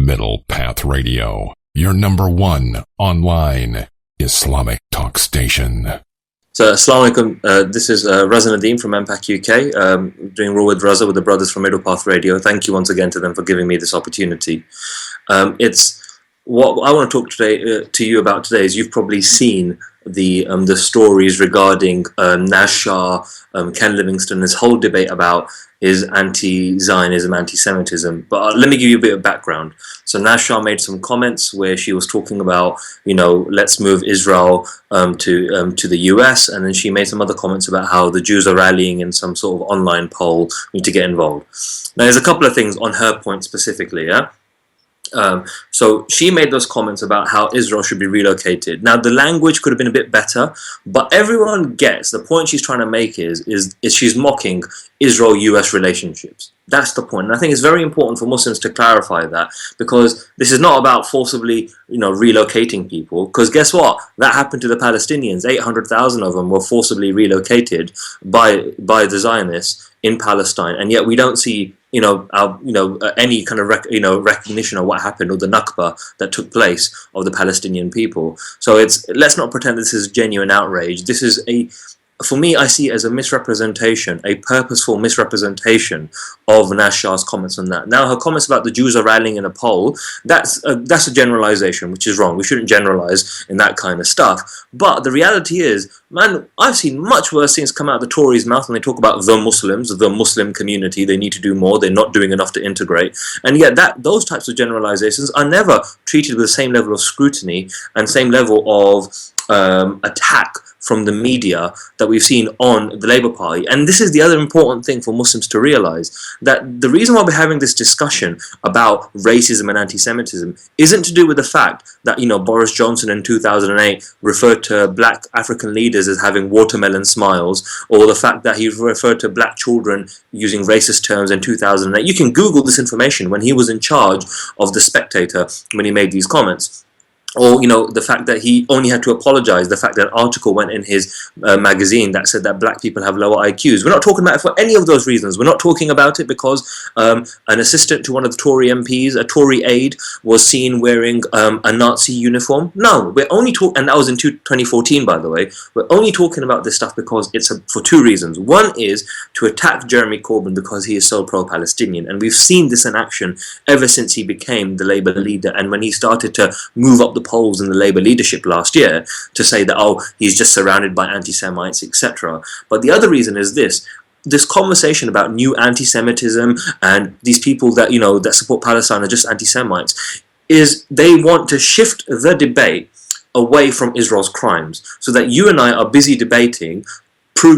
Middle Path Radio, your #1 online Islamic talk station. So, Assalamu alaikum. This is Raza Nadeem from MPAC UK, doing Raw with Raza with the brothers from Middle Path Radio. Thank you once again to them for giving me this opportunity. It's what I want to talk today to you about today is you've probably seen the stories regarding Naz Shah, Ken Livingstone, this whole debate about is anti-Zionism, anti-Semitism. But let me give you a bit of background. So Naz Shah made some comments where she was talking about, let's move Israel to the US, and then she made some other comments about how the Jews are rallying in some sort of online poll, we need to get involved. Now there's a couple of things on her point specifically, yeah? So she made those comments about how Israel should be relocated. Now the language could have been a bit better, but everyone gets the point she's trying to make is she's mocking Israel-US relationships. That's the point. And I think it's very important for Muslims to clarify that, because this is not about forcibly, relocating people. Because guess what? That happened to the Palestinians. 800,000 of them were forcibly relocated by the Zionists in Palestine, and yet we don't see any kind of recognition of what happened, or the Nakba that took place of the Palestinian people. So let's not pretend this is genuine outrage. This is for me, I see it as a misrepresentation, a purposeful misrepresentation of Naz Shah's comments on that. Now, her comments about the Jews are rallying in a poll, that's a generalization, which is wrong. We shouldn't generalize in that kind of stuff. But the reality is, man, I've seen much worse things come out of the Tories' mouth when they talk about the Muslims, the Muslim community. They need to do more. They're not doing enough to integrate. And yet those types of generalizations are never treated with the same level of scrutiny and same level of attack from the media that we've seen on the Labour Party. And this is the other important thing for Muslims to realise, that the reason why we're having this discussion about racism and anti-Semitism isn't to do with the fact that, Boris Johnson in 2008 referred to black African leaders as having watermelon smiles, or the fact that he referred to black children using racist terms in 2008. You can Google this information when he was in charge of The Spectator when he made these comments. Or, the fact that he only had to apologize, the fact that an article went in his magazine that said that black people have lower IQs. We're not talking about it for any of those reasons. We're not talking about it because an assistant to one of the Tory MPs, a Tory aide, was seen wearing a Nazi uniform. No, we're only talking, and that was in 2014, by the way. We're only talking about this stuff because it's for two reasons. One is to attack Jeremy Corbyn because he is so pro-Palestinian. And we've seen this in action ever since he became the Labour leader, and when he started to move up the polls in the Labour leadership last year to say that, oh, he's just surrounded by anti-Semites, etc. But the other reason is this conversation about new anti-Semitism and these people that, that support Palestine are just anti-Semites, is they want to shift the debate away from Israel's crimes, so that you and I are busy debating,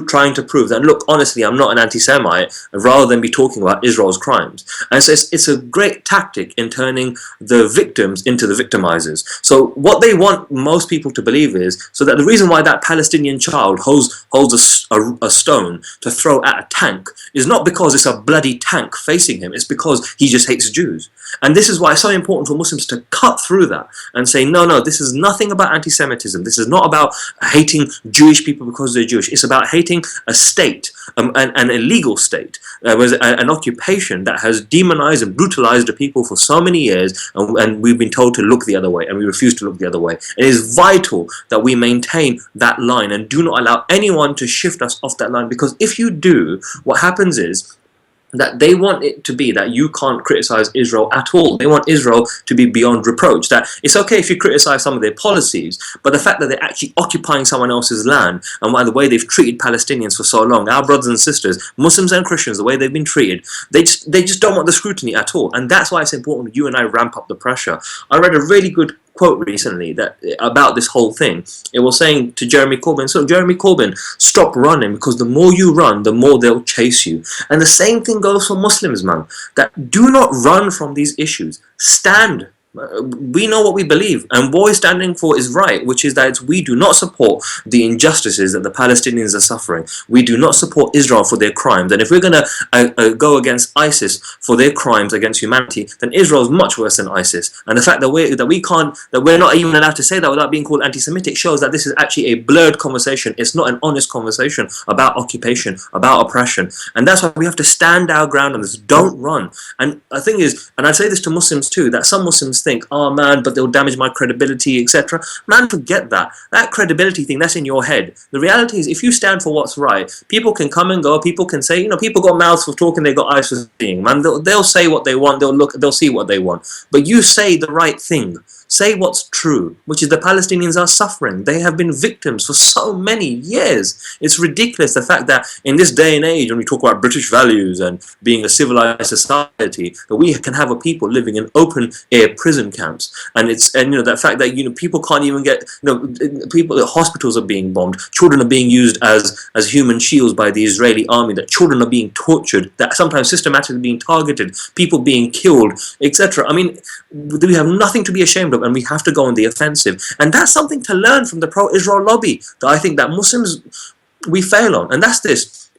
trying to prove that, look, honestly, I'm not an anti-Semite, rather than be talking about Israel's crimes. And so it's a great tactic in turning the victims into the victimizers. So what they want most people to believe is, so that the reason why that Palestinian child holds a stone to throw at a tank is not because it's a bloody tank facing him, it's because he just hates Jews. And this is why it's so important for Muslims to cut through that and say, no, this is nothing about anti-Semitism. This is not about hating Jewish people because they're Jewish. It's about hating a state, an illegal state, an occupation that has demonized and brutalized the people for so many years, and we've been told to look the other way, and we refuse to look the other way. It is vital that we maintain that line and do not allow anyone to shift us off that line, because if you do, what happens is that they want it to be that you can't criticize Israel at all. They want Israel to be beyond reproach. That it's okay if you criticize some of their policies, but the fact that they're actually occupying someone else's land, and by the way they've treated Palestinians for so long, our brothers and sisters, Muslims and Christians, the way they've been treated, they just don't want the scrutiny at all. And that's why it's important that you and I ramp up the pressure. I read a really good quote recently about this whole thing. It was saying to Jeremy Corbyn, so Jeremy Corbyn, stop running, because the more you run, the more they'll chase you. And the same thing goes for Muslims, man, that do not run from these issues. Stand, We know what we believe, and what we're standing for is right, which is that we do not support the injustices that the Palestinians are suffering. We do not support Israel for their crimes, and if we're going to go against ISIS for their crimes against humanity, then Israel is much worse than ISIS. And the fact that we're not even allowed to say that without being called anti-Semitic shows that this is actually a blurred conversation. It's not an honest conversation about occupation, about oppression, and that's why we have to stand our ground on this. Don't run. And the thing is, and I say this to Muslims too, that some Muslims think, oh man, but they'll damage my credibility, etc. Man, forget that. That credibility thing, that's in your head. The reality is, if you stand for what's right, people can come and go, people can say, people got mouths for talking, they got eyes for seeing. Man, they'll say what they want, they'll see what they want. But you say the right thing. Say what's true, which is the Palestinians are suffering. They have been victims for so many years. It's ridiculous, the fact that in this day and age, when we talk about British values and being a civilized society, that we can have a people living in open air prison camps, and that fact that people can't even get hospitals are being bombed, children are being used as human shields by the Israeli army, that children are being tortured, that sometimes systematically being targeted, people being killed, etc. I mean, we have nothing to be ashamed of, and we have to go on the offensive. And that's something to learn from the pro-Israel lobby that I think that Muslims, we fail on. And that's this.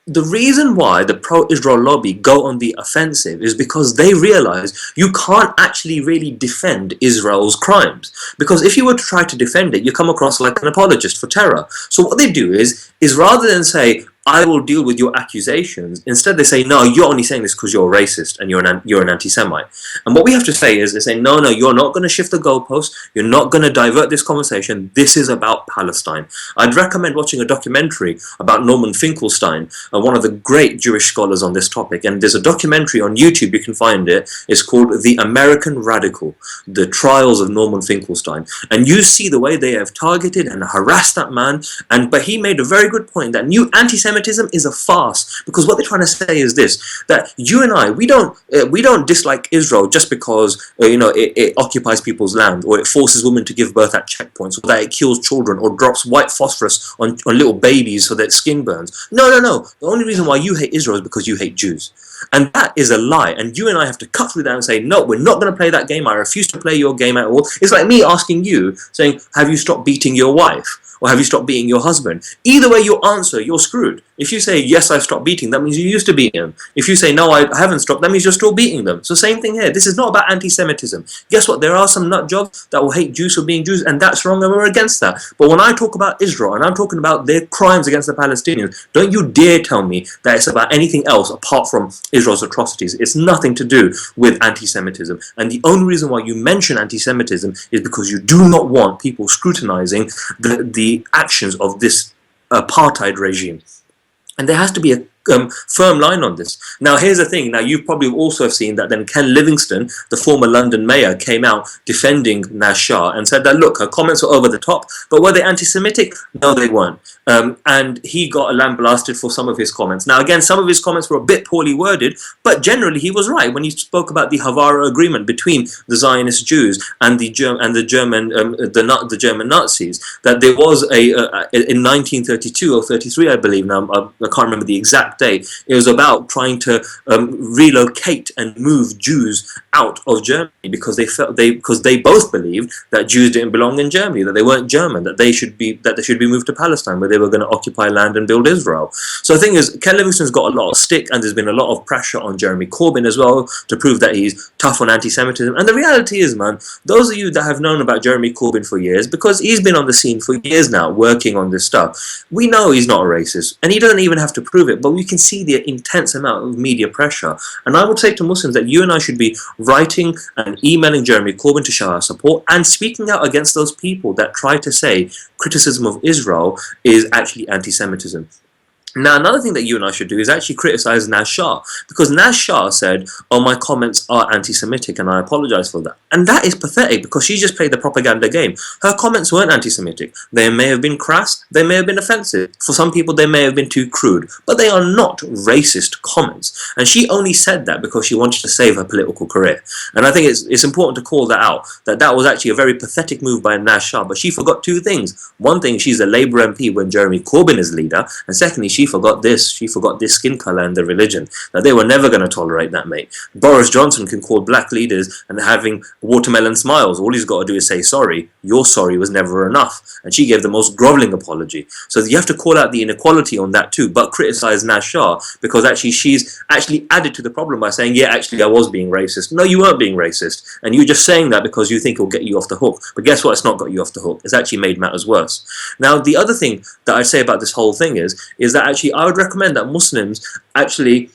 The reason why the pro-Israel lobby go on the offensive is because they realize you can't actually really defend Israel's crimes. Because if you were to try to defend it, you come across like an apologist for terror. So what they do is rather than say, I will deal with your accusations, instead they say, no, you're only saying this because you're a racist and you're an anti-Semite. And what we have to say is, they say, no, you're not going to shift the goalposts, you're not going to divert this conversation, this is about Palestine. I'd recommend watching a documentary about Norman Finkelstein, one of the great Jewish scholars on this topic, and there's a documentary on YouTube, you can find it, it's called The American Radical, The Trials of Norman Finkelstein. And you see the way they have targeted and harassed that man, but he made a very good point that new anti-Semitism is a farce, because what they're trying to say is this, that you and I, we don't dislike Israel just because it occupies people's land, or it forces women to give birth at checkpoints, or that it kills children, or drops white phosphorus on little babies so that skin burns. No. The only reason why you hate Israel is because you hate Jews. And that is a lie, and you and I have to cut through that and say, no, we're not going to play that game. I refuse to play your game at all. It's like me asking you, saying, have you stopped beating your wife? Or have you stopped beating your husband? Either way you answer, you're screwed. If you say, yes, I've stopped beating, that means you used to beat them. If you say, no, I haven't stopped, that means you're still beating them. So same thing here. This is not about anti-Semitism. Guess what? There are some nut jobs that will hate Jews for being Jews, and that's wrong, and we're against that. But when I talk about Israel, and I'm talking about their crimes against the Palestinians, don't you dare tell me that it's about anything else apart from Israel's atrocities. It's nothing to do with anti-Semitism. And the only reason why you mention anti-Semitism is because you do not want people scrutinizing the actions of this apartheid regime. And there has to be a firm line on this. Now here's the thing, now you probably also have seen that then Ken Livingstone, the former London mayor, came out defending Naz Shah and said that look, her comments were over the top, but were they anti-Semitic? No, they weren't. And he got lambasted for some of his comments. Now again, some of his comments were a bit poorly worded, but generally he was right when he spoke about the Havara agreement between the Zionist Jews and the German Nazis, that there was in 1932 or 33, I believe, now I can't remember the exact date, it was about trying to relocate and move Jews out of Germany because they both believed that Jews didn't belong in Germany, that they weren't German, that they should be moved to Palestine, where they were going to occupy land and build Israel. So the thing is, Ken Livingstone's got a lot of stick, and there's been a lot of pressure on Jeremy Corbyn as well to prove that he's tough on anti-Semitism. And the reality is, man, those of you that have known about Jeremy Corbyn for years, because he's been on the scene for years now working on this stuff, we know he's not a racist, and he doesn't even have to prove it, but we can see the intense amount of media pressure. And I would say to Muslims that you and I should be writing and emailing Jeremy Corbyn to show our support and speaking out against those people that try to say criticism of Israel is actually anti-Semitism. Now, another thing that you and I should do is actually criticize Naz Shah, because Naz Shah said, oh, my comments are anti-Semitic and I apologize for that. And that is pathetic, because she just played the propaganda game. Her comments weren't anti-Semitic. They may have been crass, they may have been offensive. For some people, they may have been too crude, but they are not racist comments. And she only said that because she wanted to save her political career. And I think it's important to call that out, that was actually a very pathetic move by Naz Shah, but she forgot two things. One thing, she's a Labour MP when Jeremy Corbyn is leader, and secondly, she she forgot this, she forgot this skin color and the religion. Now, they were never going to tolerate that, mate. Boris Johnson can call black leaders and having watermelon smiles. All he's got to do is say sorry. Your sorry was never enough. And she gave the most groveling apology. So you have to call out the inequality on that too, but criticize Naz Shah because actually she's actually added to the problem by saying, yeah, actually I was being racist. No, you weren't being racist. And you're just saying that because you think it'll get you off the hook. But guess what? It's not got you off the hook. It's actually made matters worse. Now, the other thing that I'd say about this whole thing is that actually I would recommend that Muslims actually,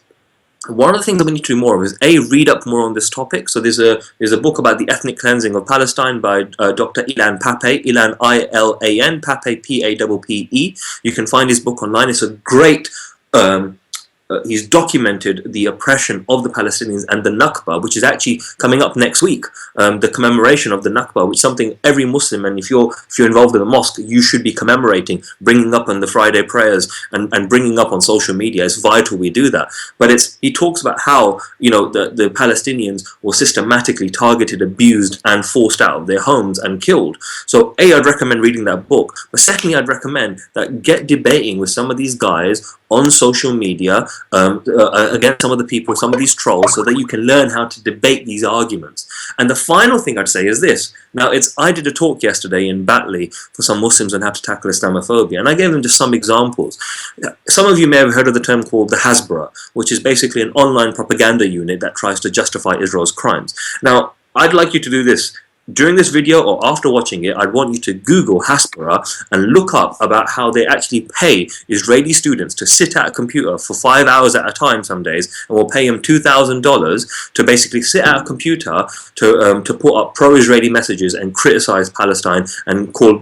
one of the things that we need to do more of is read up more on this topic. So there's a book about the ethnic cleansing of Palestine by Dr. Ilan Pappé, Ilan Ilan, Pappé Pappe. You can find his book online. It's a great he's documented the oppression of the Palestinians and the Nakba, which is actually coming up next week, the commemoration of the Nakba, which is something every Muslim, and if you're involved in a mosque, you should be commemorating, bringing up on the Friday prayers and bringing up on social media. It's vital we do that. But he talks about how, you know, the Palestinians were systematically targeted, abused, and forced out of their homes and killed. So I'd recommend reading that book. But secondly, I'd recommend that get debating with some of these guys on social media against some of the people, some of these trolls, so that you can learn how to debate these arguments. And the final thing I'd say is this. Now, I did a talk yesterday in Batley for some Muslims on how to tackle Islamophobia, and I gave them just some examples. Some of you may have heard of the term called the Hasbara, which is basically an online propaganda unit that tries to justify Israel's crimes. Now, I'd like you to do this. During this video or after watching it, I'd want you to Google Hasbara and look up about how they actually pay Israeli students to sit at a computer for 5 hours at a time some days, and will pay them $2,000 to basically sit at a computer to put up pro-Israeli messages and criticize Palestine and call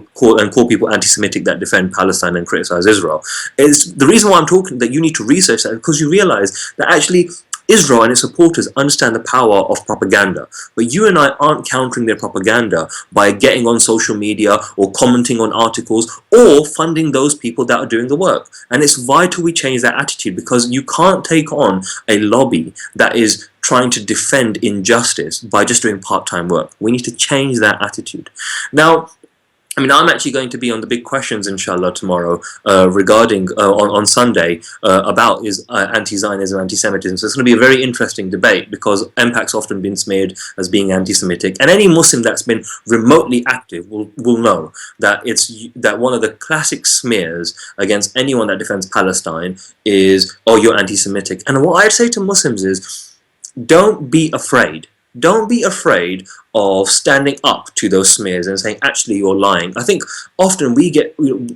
people anti-Semitic that defend Palestine and criticize Israel. It's the reason why I'm talking that you need to research that, because you realize that actually Israel and its supporters understand the power of propaganda, but you and I aren't countering their propaganda by getting on social media or commenting on articles or funding those people that are doing the work. And it's vital we change that attitude, because you can't take on a lobby that is trying to defend injustice by just doing part-time work. We need to change that attitude. Now, I mean, I'm actually going to be on the big questions, inshallah, tomorrow regarding, on Sunday, about anti-Zionism, anti-Semitism. So it's going to be a very interesting debate, because MPAC's often been smeared as being anti-Semitic. And any Muslim that's been remotely active will know that that one of the classic smears against anyone that defends Palestine is, oh, you're anti-Semitic. And what I'd say to Muslims is, don't be afraid. Don't be afraid of standing up to those smears and saying, actually, you're lying. I think often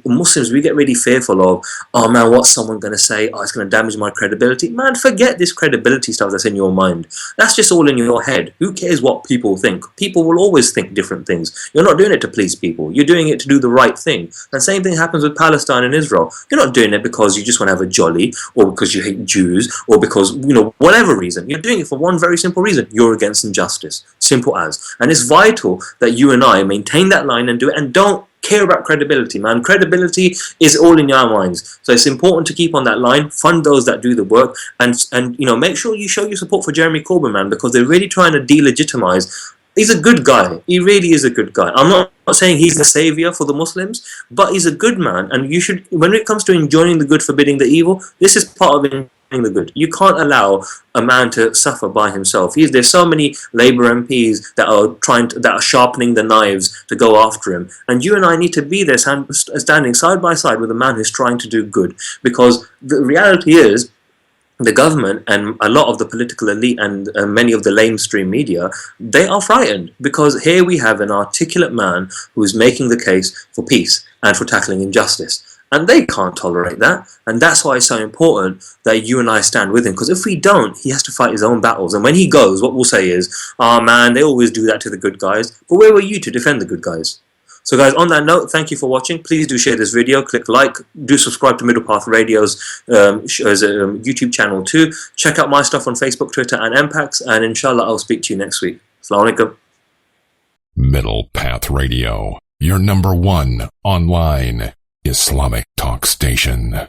Muslims, we get really fearful of, oh man, what's someone going to say? Oh, it's going to damage my credibility. Man, forget this credibility stuff that's in your mind. That's just all in your head. Who cares what people think? People will always think different things. You're not doing it to please people. You're doing it to do the right thing. And same thing happens with Palestine and Israel. You're not doing it because you just want to have a jolly, or because you hate Jews, or because, you know, whatever reason. You're doing it for one very simple reason. You're against injustice. Simple as. And it's vital that you and I maintain that line and do it, and don't care about credibility, man. Credibility is all in your minds. So it's important to keep on that line, fund those that do the work, and you know, make sure you show your support for Jeremy Corbyn, man, because they're really trying to delegitimize. He's a good guy. He really is a good guy. I'm not saying he's the savior for the Muslims, but he's a good man, and you should, when it comes to enjoying the good, forbidding the evil, this is part of enjoying the good. You can't allow a man to suffer by himself. There's so many Labour MPs that are sharpening the knives to go after him, and you and I need to be there standing side by side with a man who's trying to do good, because the reality is, the government and a lot of the political elite and many of the lamestream media, they are frightened, because here we have an articulate man who's making the case for peace and for tackling injustice. And they can't tolerate that. And that's why it's so important that you and I stand with him. Because if we don't, he has to fight his own battles. And when he goes, what we'll say is, oh man, they always do that to the good guys. But where were you to defend the good guys? So guys, on that note, thank you for watching. Please do share this video, click like, do subscribe to Middle Path Radio's YouTube channel too. Check out my stuff on Facebook, Twitter and MPACs, and inshallah I'll speak to you next week. Assalamu alaikum. Middle Path Radio, your #1 online Islamic talk station.